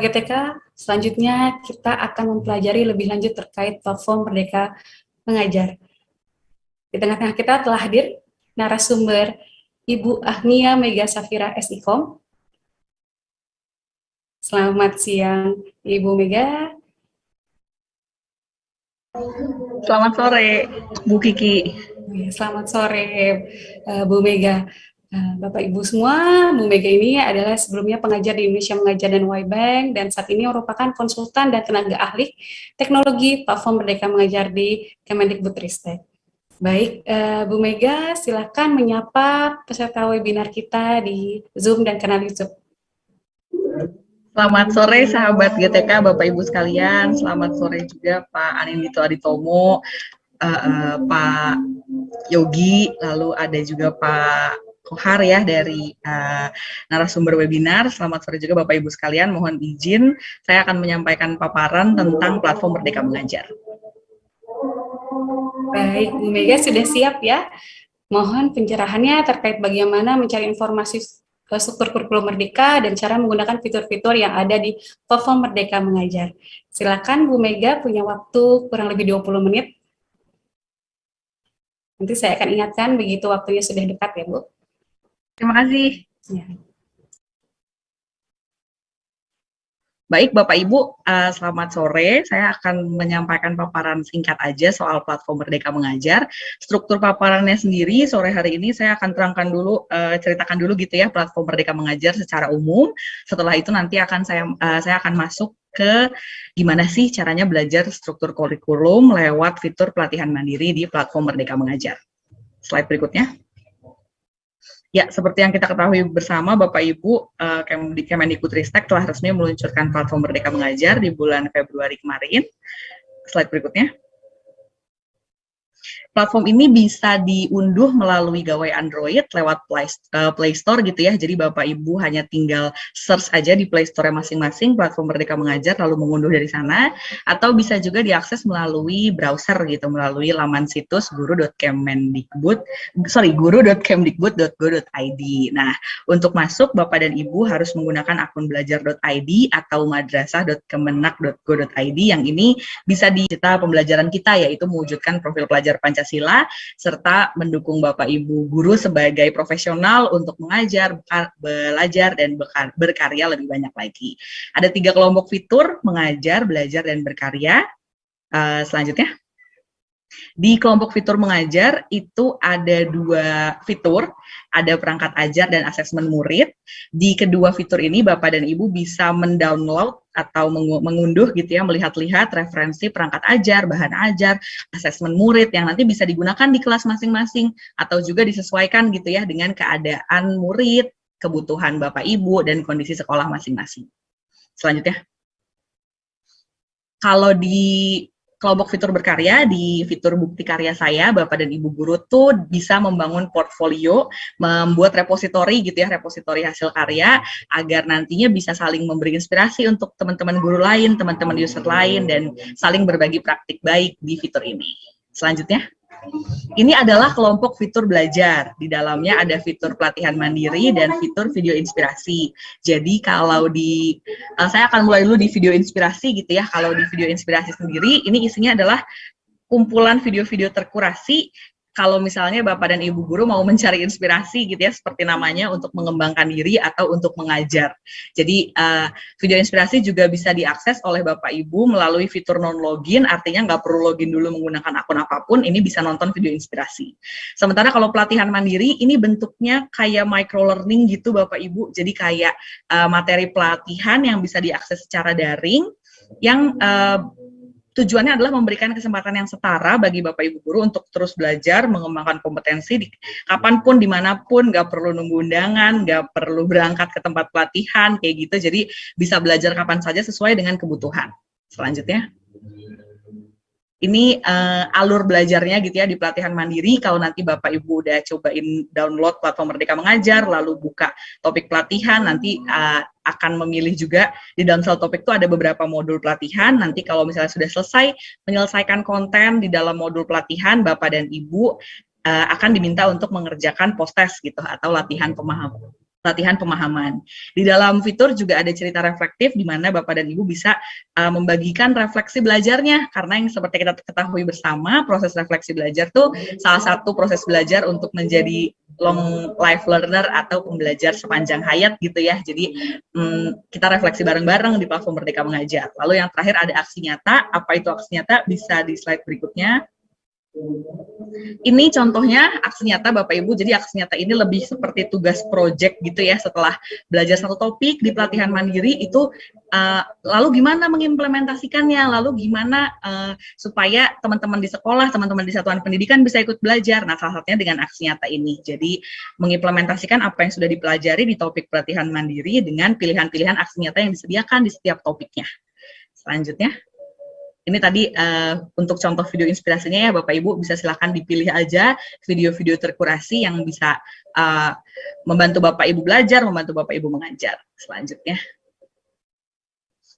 GTK, selanjutnya kita akan mempelajari lebih lanjut terkait platform Merdeka Mengajar. Di tengah-tengah kita telah hadir narasumber Ibu Agnia Mega Safira SIKOM. Selamat siang, Ibu Mega. Selamat sore, Bu Kiki. Selamat sore, Bu Mega. Bapak Ibu semua, Bu Mega ini adalah sebelumnya pengajar di Indonesia Mengajar dan Y-Bank, dan saat ini merupakan konsultan dan tenaga ahli teknologi platform Merdeka Mengajar di Kemendikbudristek. Baik, Bu Mega, silakan menyapa peserta webinar kita di Zoom dan kanal YouTube. Selamat sore sahabat GTK, Bapak Ibu sekalian. Selamat sore juga Pak Anindito Aditomo, Pak Yogi, lalu ada juga Pak Kohar ya dari narasumber webinar. Selamat sore juga Bapak Ibu sekalian. Mohon izin, saya akan menyampaikan paparan tentang platform Merdeka Mengajar. Baik, Bu Mega sudah siap ya? Mohon pencerahannya terkait bagaimana mencari informasi struktur kurikulum Merdeka dan cara menggunakan fitur-fitur yang ada di platform Merdeka Mengajar. Silakan Bu Mega, punya waktu kurang lebih 20 menit. Nanti saya akan ingatkan begitu waktunya sudah dekat ya, Bu. Terima kasih. Ya. Baik Bapak Ibu, selamat sore. Saya akan menyampaikan paparan singkat aja soal platform Merdeka Mengajar. Struktur paparannya sendiri sore hari ini saya akan terangkan dulu, ceritakan dulu gitu ya platform Merdeka Mengajar secara umum. Setelah itu nanti akan saya akan masuk ke gimana sih caranya belajar struktur kurikulum lewat fitur pelatihan mandiri di platform Merdeka Mengajar. Slide berikutnya. Ya, seperti yang kita ketahui bersama, Bapak Ibu, Kemendikbudristek telah resmi meluncurkan platform Merdeka Mengajar di bulan Februari kemarin. Slide berikutnya. Platform ini bisa diunduh melalui gawai Android lewat Play Store gitu ya. Jadi Bapak Ibu hanya tinggal search aja di Play Store masing-masing platform Merdeka Mengajar lalu mengunduh dari sana, atau bisa juga diakses melalui browser gitu, melalui laman situs guru.kemdikbud.go.id. Nah, untuk masuk Bapak dan Ibu harus menggunakan akun belajar.id atau madrasah.kemenak.go.id yang ini bisa kita pembelajaran kita, yaitu mewujudkan profil pelajar Pancasila serta mendukung Bapak Ibu guru sebagai profesional untuk mengajar, belajar, dan berkarya lebih banyak lagi. Ada 3 kelompok fitur: mengajar, belajar, dan berkarya. Selanjutnya, di kelompok fitur mengajar itu ada 2 fitur, ada perangkat ajar dan asesmen murid. Di kedua fitur ini Bapak dan Ibu bisa mendownload atau mengunduh gitu ya, melihat-lihat referensi perangkat ajar, bahan ajar, asesmen murid yang nanti bisa digunakan di kelas masing-masing atau juga disesuaikan gitu ya dengan keadaan murid, kebutuhan Bapak Ibu, dan kondisi sekolah masing-masing. Selanjutnya, kalau di kelompok fitur berkarya, di fitur bukti karya saya, Bapak dan Ibu guru tuh bisa membangun portfolio, membuat repositori gitu ya, repositori hasil karya, agar nantinya bisa saling memberi inspirasi untuk teman-teman guru lain, teman-teman user lain, dan saling berbagi praktik baik di fitur ini. Selanjutnya, ini adalah kelompok fitur belajar. Di dalamnya ada fitur pelatihan mandiri dan fitur video inspirasi. Jadi kalau saya akan mulai dulu di video inspirasi gitu ya. Kalau di video inspirasi sendiri, ini isinya adalah kumpulan video-video terkurasi. Kalau misalnya Bapak dan Ibu guru mau mencari inspirasi gitu ya, seperti namanya, untuk mengembangkan diri atau untuk mengajar. Jadi video inspirasi juga bisa diakses oleh Bapak Ibu melalui fitur non-login, artinya nggak perlu login dulu menggunakan akun apapun, ini bisa nonton video inspirasi. Sementara kalau pelatihan mandiri, ini bentuknya kayak micro-learning gitu Bapak Ibu, jadi kayak materi pelatihan yang bisa diakses secara daring, yang tujuannya adalah memberikan kesempatan yang setara bagi Bapak Ibu guru untuk terus belajar, mengembangkan kompetensi kapanpun, dimanapun, nggak perlu nunggu undangan, nggak perlu berangkat ke tempat pelatihan, kayak gitu. Jadi bisa belajar kapan saja sesuai dengan kebutuhan. Selanjutnya, ini alur belajarnya gitu ya di pelatihan mandiri. Kalau nanti Bapak Ibu udah cobain download platform Merdeka Mengajar, lalu buka topik pelatihan, nanti akan memilih juga di dalam satu topik itu ada beberapa modul pelatihan. Nanti kalau misalnya sudah selesai menyelesaikan konten di dalam modul pelatihan, Bapak dan Ibu akan diminta untuk mengerjakan post test gitu, atau latihan pemahaman. latihan pemahaman. Di dalam fitur juga ada cerita reflektif di mana Bapak dan Ibu bisa membagikan refleksi belajarnya, karena yang seperti kita ketahui bersama, proses refleksi belajar tuh salah satu proses belajar untuk menjadi long life learner atau pembelajar sepanjang hayat gitu ya. Jadi kita refleksi bareng-bareng di platform Merdeka Mengajar. Lalu yang terakhir ada aksi nyata. Apa itu aksi nyata? Bisa di slide berikutnya. Ini contohnya aksi nyata Bapak Ibu. Jadi aksi nyata ini lebih seperti tugas project gitu ya. Setelah belajar satu topik di pelatihan mandiri itu lalu gimana mengimplementasikannya, lalu gimana supaya teman-teman di sekolah, teman-teman di satuan pendidikan bisa ikut belajar. Nah, salah satunya dengan aksi nyata ini. Jadi mengimplementasikan apa yang sudah dipelajari di topik pelatihan mandiri dengan pilihan-pilihan aksi nyata yang disediakan di setiap topiknya. Selanjutnya. Ini tadi untuk contoh video inspirasinya ya Bapak Ibu, bisa silakan dipilih aja video-video terkurasi yang bisa membantu Bapak Ibu belajar, membantu Bapak Ibu mengajar. Selanjutnya.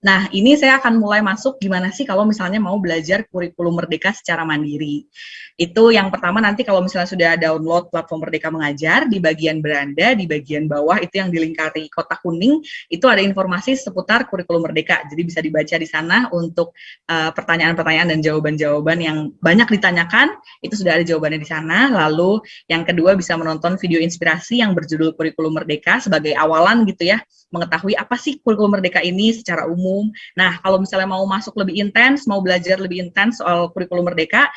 Nah, ini saya akan mulai masuk gimana sih kalau misalnya mau belajar kurikulum Merdeka secara mandiri. Itu yang pertama, nanti kalau misalnya sudah download platform Merdeka Mengajar, di bagian beranda, di bagian bawah itu yang dilingkari kotak kuning, itu ada informasi seputar kurikulum Merdeka. Jadi bisa dibaca di sana untuk pertanyaan-pertanyaan dan jawaban-jawaban yang banyak ditanyakan, itu sudah ada jawabannya di sana. Lalu yang kedua, bisa menonton video inspirasi yang berjudul Kurikulum Merdeka sebagai awalan gitu ya, mengetahui apa sih kurikulum Merdeka ini secara umum. Nah, kalau misalnya mau masuk lebih intens, mau belajar lebih intens soal kurikulum Merdeka,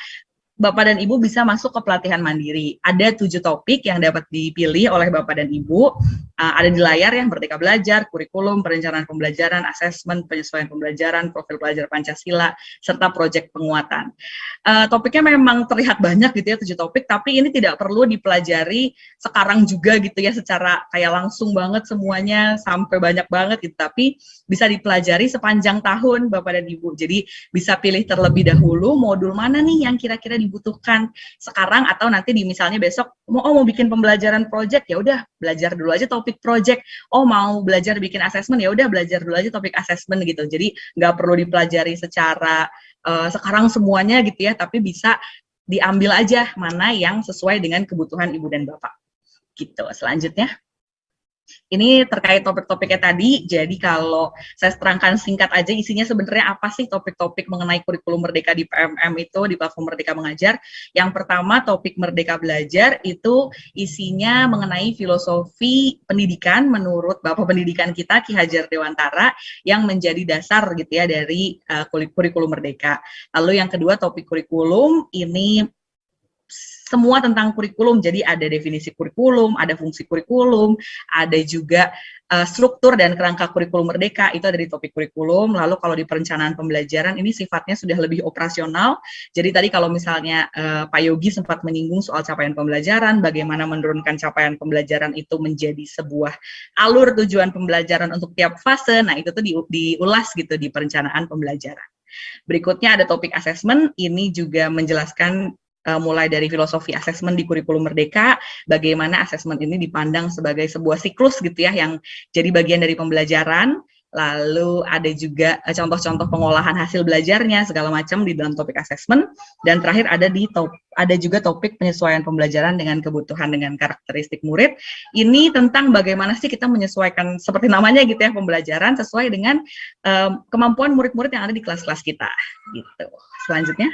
Bapak dan Ibu bisa masuk ke pelatihan mandiri. Ada 7 topik yang dapat dipilih oleh Bapak dan Ibu. Ada di layar ya, Merdeka Belajar, kurikulum, perencanaan pembelajaran, asesmen, penyesuaian pembelajaran, profil pelajar Pancasila, serta proyek penguatan. Topiknya memang terlihat banyak gitu ya, 7 topik, tapi ini tidak perlu dipelajari sekarang juga gitu ya, secara kayak langsung banget semuanya, sampai banyak banget gitu, tapi bisa dipelajari sepanjang tahun Bapak dan Ibu. Jadi bisa pilih terlebih dahulu modul mana nih yang kira-kira dibutuhkan sekarang, atau nanti di misalnya besok mau bikin pembelajaran project, ya udah belajar dulu aja topik project. Oh, mau belajar bikin asesmen, ya udah belajar dulu aja topik asesmen gitu. Jadi nggak perlu dipelajari secara sekarang semuanya gitu ya, tapi bisa diambil aja mana yang sesuai dengan kebutuhan Ibu dan Bapak gitu. Selanjutnya. Ini terkait topik-topiknya tadi, jadi kalau saya terangkan singkat aja isinya sebenarnya apa sih topik-topik mengenai kurikulum Merdeka di PMM itu, di platform Merdeka Mengajar. Yang pertama, topik Merdeka Belajar itu isinya mengenai filosofi pendidikan menurut Bapak Pendidikan kita, Ki Hajar Dewantara, yang menjadi dasar gitu ya dari kurikulum Merdeka. Lalu yang kedua, topik kurikulum ini semua tentang kurikulum, jadi ada definisi kurikulum, ada fungsi kurikulum, ada juga struktur dan kerangka kurikulum Merdeka, itu ada di topik kurikulum. Lalu kalau di perencanaan pembelajaran ini sifatnya sudah lebih operasional, jadi tadi kalau misalnya Pak Yogi sempat menyinggung soal capaian pembelajaran, bagaimana menurunkan capaian pembelajaran itu menjadi sebuah alur tujuan pembelajaran untuk tiap fase, nah itu tuh diulas gitu di perencanaan pembelajaran. Berikutnya ada topik asesmen, ini juga menjelaskan mulai dari filosofi asesmen di kurikulum Merdeka, bagaimana asesmen ini dipandang sebagai sebuah siklus gitu ya, yang jadi bagian dari pembelajaran. Lalu ada juga contoh-contoh pengolahan hasil belajarnya segala macam di dalam topik asesmen. Dan terakhir ada juga topik penyesuaian pembelajaran dengan kebutuhan dengan karakteristik murid. Ini tentang bagaimana sih kita menyesuaikan seperti namanya gitu ya, pembelajaran sesuai dengan kemampuan murid-murid yang ada di kelas-kelas kita gitu. Selanjutnya.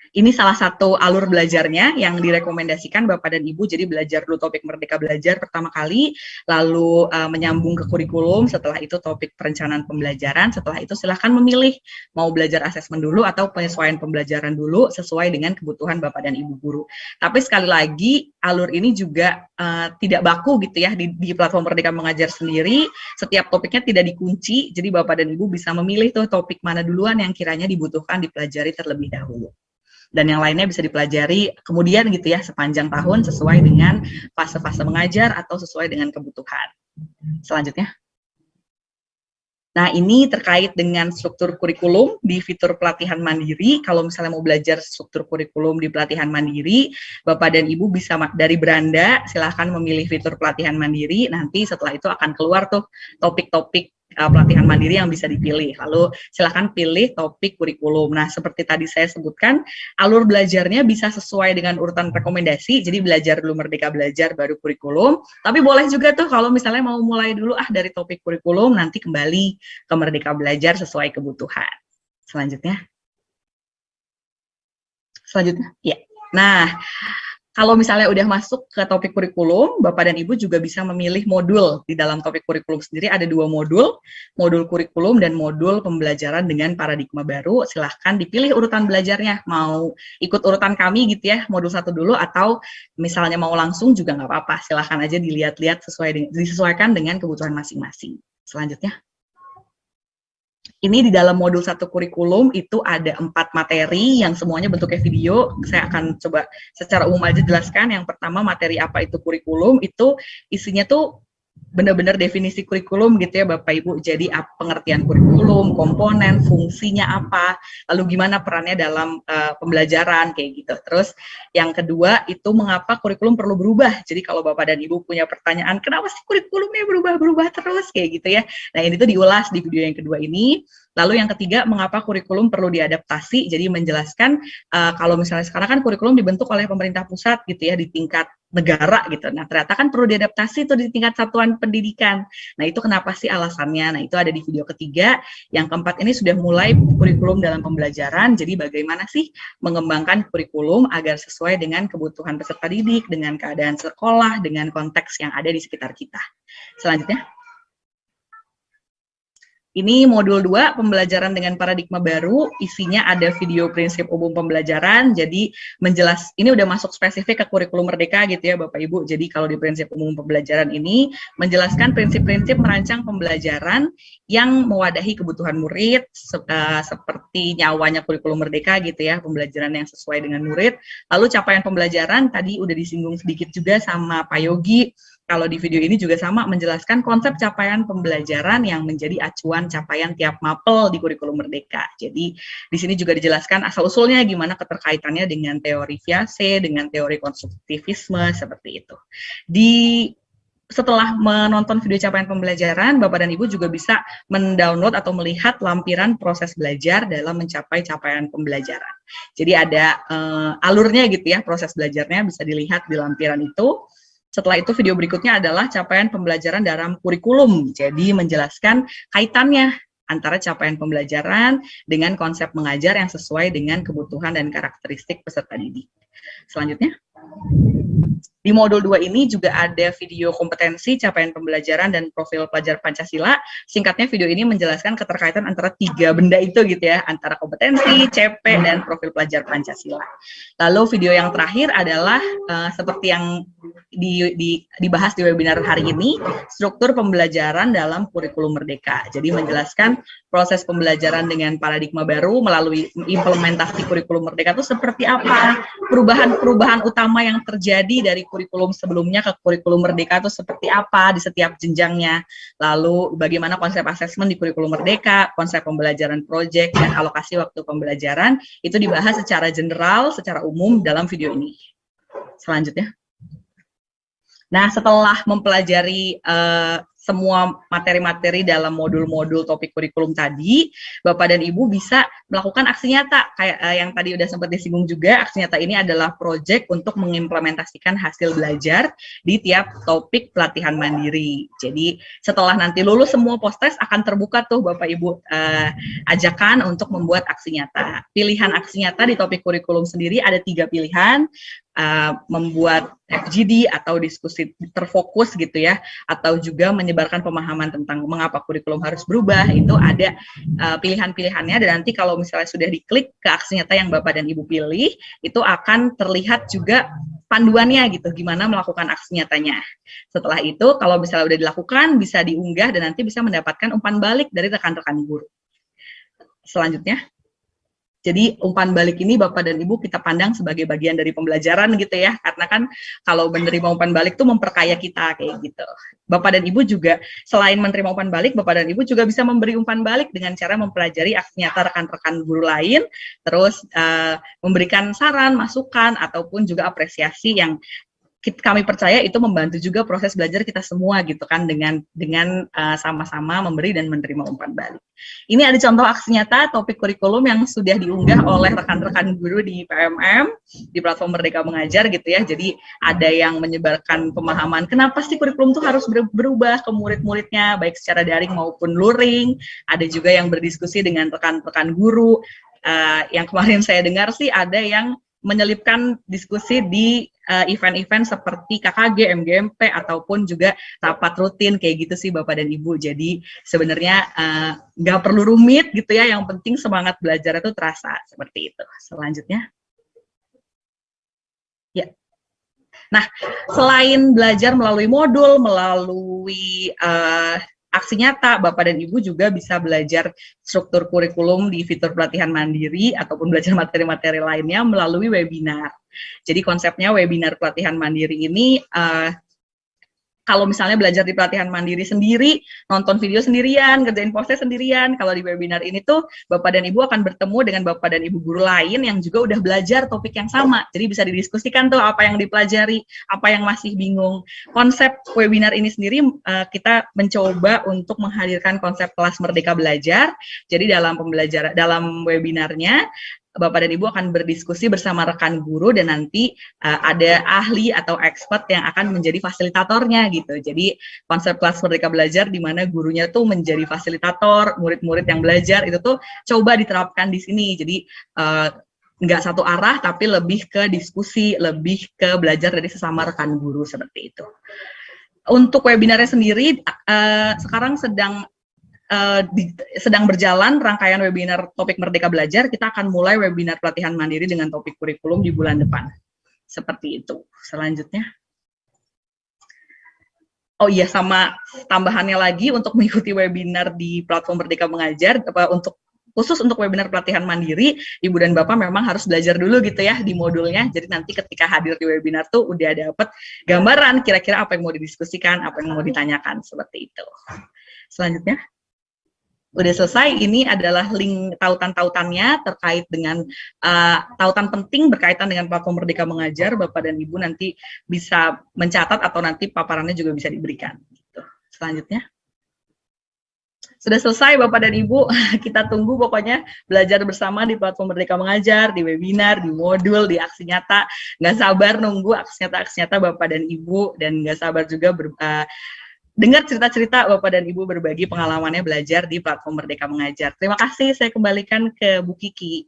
Ini salah satu alur belajarnya yang direkomendasikan Bapak dan Ibu, jadi belajar dulu topik Merdeka Belajar pertama kali, lalu menyambung ke kurikulum, setelah itu topik perencanaan pembelajaran, setelah itu silahkan memilih mau belajar asesmen dulu atau penyesuaian pembelajaran dulu sesuai dengan kebutuhan Bapak dan Ibu guru. Tapi sekali lagi, alur ini juga tidak baku gitu ya, di platform Merdeka Mengajar sendiri, setiap topiknya tidak dikunci, jadi Bapak dan Ibu bisa memilih tuh topik mana duluan yang kiranya dibutuhkan dipelajari terlebih dahulu. Dan yang lainnya bisa dipelajari kemudian gitu ya, sepanjang tahun sesuai dengan fase-fase mengajar atau sesuai dengan kebutuhan. Selanjutnya. Nah, ini terkait dengan struktur kurikulum di fitur pelatihan mandiri. Kalau misalnya mau belajar struktur kurikulum di pelatihan mandiri, Bapak dan Ibu bisa dari beranda, silahkan memilih fitur pelatihan mandiri. Nanti setelah itu akan keluar tuh topik-topik pelatihan mandiri yang bisa dipilih. Lalu silakan pilih topik kurikulum. Nah, seperti tadi saya sebutkan, alur belajarnya bisa sesuai dengan urutan rekomendasi. Jadi belajar dulu Merdeka Belajar baru kurikulum. Tapi boleh juga tuh kalau misalnya mau mulai dulu dari topik kurikulum, nanti kembali ke Merdeka Belajar sesuai kebutuhan. Selanjutnya. Ya. Nah, kalau misalnya udah masuk ke topik kurikulum, Bapak dan Ibu juga bisa memilih modul. Di dalam topik kurikulum sendiri ada 2 modul kurikulum dan modul pembelajaran dengan paradigma baru. Silahkan dipilih urutan belajarnya, mau ikut urutan kami gitu ya, modul 1 dulu, atau misalnya mau langsung juga nggak apa-apa. Silahkan aja dilihat-lihat disesuaikan dengan kebutuhan masing-masing. Selanjutnya. Ini di dalam modul 1 kurikulum itu ada 4 materi yang semuanya bentuknya video. Saya akan coba secara umum aja jelaskan. Yang pertama, materi apa itu kurikulum, itu isinya tuh benar-benar definisi kurikulum gitu ya Bapak Ibu. Jadi pengertian kurikulum, komponen, fungsinya apa, lalu gimana perannya dalam pembelajaran kayak gitu. Terus yang kedua itu mengapa kurikulum perlu berubah. Jadi kalau Bapak dan Ibu punya pertanyaan, kenapa sih kurikulumnya berubah-berubah terus kayak gitu ya. Nah, ini tuh diulas di video yang kedua ini. Lalu yang ketiga, mengapa kurikulum perlu diadaptasi. Jadi menjelaskan kalau misalnya sekarang kan kurikulum dibentuk oleh pemerintah pusat gitu ya di tingkat negara gitu. Nah, ternyata kan perlu diadaptasi itu di tingkat satuan pendidikan. Nah, itu kenapa sih alasannya? Nah, itu ada di video ketiga. Yang keempat ini sudah mulai kurikulum dalam pembelajaran. Jadi bagaimana sih mengembangkan kurikulum agar sesuai dengan kebutuhan peserta didik, dengan keadaan sekolah, dengan konteks yang ada di sekitar kita. Selanjutnya. Ini modul 2, pembelajaran dengan paradigma baru, isinya ada video prinsip umum pembelajaran, jadi ini udah masuk spesifik ke kurikulum Merdeka gitu ya Bapak Ibu, jadi kalau di prinsip umum pembelajaran ini, menjelaskan prinsip-prinsip merancang pembelajaran yang mewadahi kebutuhan murid, seperti nyawanya kurikulum Merdeka gitu ya, pembelajaran yang sesuai dengan murid, lalu capaian pembelajaran, tadi udah disinggung sedikit juga sama Pak Yogi. Kalau di video ini juga sama menjelaskan konsep capaian pembelajaran yang menjadi acuan capaian tiap mapel di kurikulum Merdeka. Jadi di sini juga dijelaskan asal-usulnya gimana keterkaitannya dengan teori Viase, dengan teori konstruktivisme seperti itu. Setelah menonton video capaian pembelajaran, Bapak dan Ibu juga bisa mendownload atau melihat lampiran proses belajar dalam mencapai capaian pembelajaran. Jadi ada alurnya gitu ya, proses belajarnya bisa dilihat di lampiran itu. Setelah itu video berikutnya adalah capaian pembelajaran dalam kurikulum. Jadi menjelaskan kaitannya antara capaian pembelajaran dengan konsep mengajar yang sesuai dengan kebutuhan dan karakteristik peserta didik. Selanjutnya. Di modul 2 ini juga ada video kompetensi, capaian pembelajaran, dan profil pelajar Pancasila. Singkatnya video ini menjelaskan keterkaitan antara 3 benda itu gitu ya, antara kompetensi, CP, dan profil pelajar Pancasila. Lalu video yang terakhir adalah seperti yang dibahas di webinar hari ini, struktur pembelajaran dalam kurikulum Merdeka. Jadi menjelaskan proses pembelajaran dengan paradigma baru melalui implementasi kurikulum Merdeka itu seperti apa, perubahan utama yang terjadi dari kurikulum sebelumnya ke kurikulum Merdeka itu seperti apa di setiap jenjangnya, lalu bagaimana konsep asesmen di kurikulum Merdeka, konsep pembelajaran proyek, dan alokasi waktu pembelajaran, itu dibahas secara general, secara umum dalam video ini. Selanjutnya. Nah, setelah mempelajari semua materi-materi dalam modul-modul topik kurikulum tadi, Bapak dan Ibu bisa melakukan aksi nyata. Kayak yang tadi udah sempat disinggung juga, aksi nyata ini adalah proyek untuk mengimplementasikan hasil belajar di tiap topik pelatihan mandiri. Jadi, setelah nanti lulus semua postes akan terbuka tuh Bapak Ibu ajakan untuk membuat aksi nyata. Pilihan aksi nyata di topik kurikulum sendiri ada 3 pilihan. Membuat FGD atau diskusi terfokus gitu ya, atau juga menyebarkan pemahaman tentang mengapa kurikulum harus berubah. Itu ada pilihan-pilihannya, dan nanti kalau misalnya sudah diklik ke aksi nyata yang Bapak dan Ibu pilih, itu akan terlihat juga panduannya gitu, gimana melakukan aksi nyatanya. Setelah itu kalau misalnya udah dilakukan, bisa diunggah dan nanti bisa mendapatkan umpan balik dari rekan-rekan guru. Selanjutnya. Jadi umpan balik ini Bapak dan Ibu kita pandang sebagai bagian dari pembelajaran gitu ya, karena kan kalau menerima umpan balik itu memperkaya kita kayak gitu. Bapak dan Ibu juga selain menerima umpan balik, Bapak dan Ibu juga bisa memberi umpan balik dengan cara mempelajari aksi nyata rekan-rekan guru lain, terus memberikan saran, masukan, ataupun juga apresiasi yang kami percaya itu membantu juga proses belajar kita semua gitu kan, dengan sama-sama memberi dan menerima umpan balik. Ini ada contoh aksi nyata topik kurikulum yang sudah diunggah oleh rekan-rekan guru di PMM di platform Merdeka Mengajar gitu ya. Jadi ada yang menyebarkan pemahaman kenapa sih kurikulum itu harus berubah ke murid-muridnya baik secara daring maupun luring. Ada juga yang berdiskusi dengan rekan-rekan guru. Yang kemarin saya dengar sih ada yang menyelipkan diskusi di event-event seperti KKG, MGMP, ataupun juga rapat rutin kayak gitu sih Bapak dan Ibu. Jadi sebenarnya nggak perlu rumit gitu ya, yang penting semangat belajar itu terasa, seperti itu. Selanjutnya. Ya. Nah, selain belajar melalui modul, melalui aksi nyata, Bapak dan Ibu juga bisa belajar struktur kurikulum di fitur pelatihan mandiri ataupun belajar materi-materi lainnya melalui webinar. Jadi konsepnya webinar pelatihan mandiri ini kalau misalnya belajar di pelatihan mandiri sendiri, nonton video sendirian, kerjain poster sendirian, kalau di webinar ini tuh Bapak dan Ibu akan bertemu dengan Bapak dan Ibu guru lain yang juga udah belajar topik yang sama. Jadi bisa didiskusikan tuh apa yang dipelajari, apa yang masih bingung. Konsep webinar ini sendiri kita mencoba untuk menghadirkan konsep kelas Merdeka Belajar. Jadi dalam webinarnya Bapak dan Ibu akan berdiskusi bersama rekan guru dan nanti ada ahli atau expert yang akan menjadi fasilitatornya gitu. Jadi konsep kelas Merdeka Belajar di mana gurunya tuh menjadi fasilitator, murid-murid yang belajar itu tuh coba diterapkan di sini. Jadi nggak satu arah tapi lebih ke diskusi, lebih ke belajar dari sesama rekan guru seperti itu. Untuk webinarnya sendiri sekarang sedang berjalan rangkaian webinar topik Merdeka Belajar. Kita akan mulai webinar pelatihan mandiri dengan topik kurikulum di bulan depan. Seperti itu. Selanjutnya. Oh iya, sama tambahannya lagi untuk mengikuti webinar di platform Merdeka Mengajar, khusus untuk webinar pelatihan mandiri, Ibu dan Bapak memang harus belajar dulu gitu ya di modulnya. Jadi nanti ketika hadir di webinar tuh udah dapat gambaran kira-kira apa yang mau didiskusikan, apa yang mau ditanyakan, seperti itu. Selanjutnya. Udah selesai, ini adalah link tautan-tautannya terkait dengan tautan penting berkaitan dengan platform Merdeka Mengajar. Bapak dan Ibu nanti bisa mencatat atau nanti paparannya juga bisa diberikan. Gitu. Selanjutnya. Sudah selesai Bapak dan Ibu, kita tunggu pokoknya belajar bersama di platform Merdeka Mengajar, di webinar, di modul, di aksi nyata. Nggak sabar nunggu aksi nyata Bapak dan Ibu, dan nggak sabar juga dengar cerita-cerita Bapak dan Ibu berbagi pengalamannya belajar di platform Merdeka Mengajar. Terima kasih, saya kembalikan ke Bu Kiki.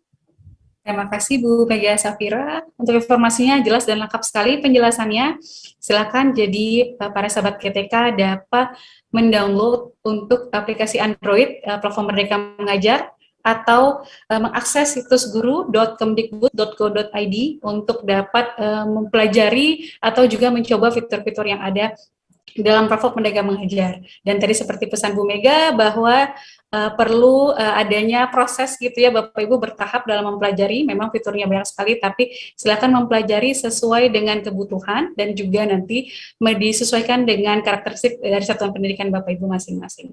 Terima kasih Bu Mega Safira. Untuk informasinya jelas dan lengkap sekali penjelasannya. Silakan jadi para sahabat KTK dapat mendownload untuk aplikasi Android platform Merdeka Mengajar atau mengakses situs guru.kemdikbud.go.id untuk dapat mempelajari atau juga mencoba fitur-fitur yang ada dalam platform Merdeka Mengajar. Dan tadi seperti pesan Bu Mega bahwa perlu adanya proses gitu ya Bapak Ibu bertahap dalam mempelajari. Memang fiturnya banyak sekali, tapi silakan mempelajari sesuai dengan kebutuhan dan juga nanti disesuaikan dengan karakteristik dari satuan pendidikan Bapak Ibu masing-masing.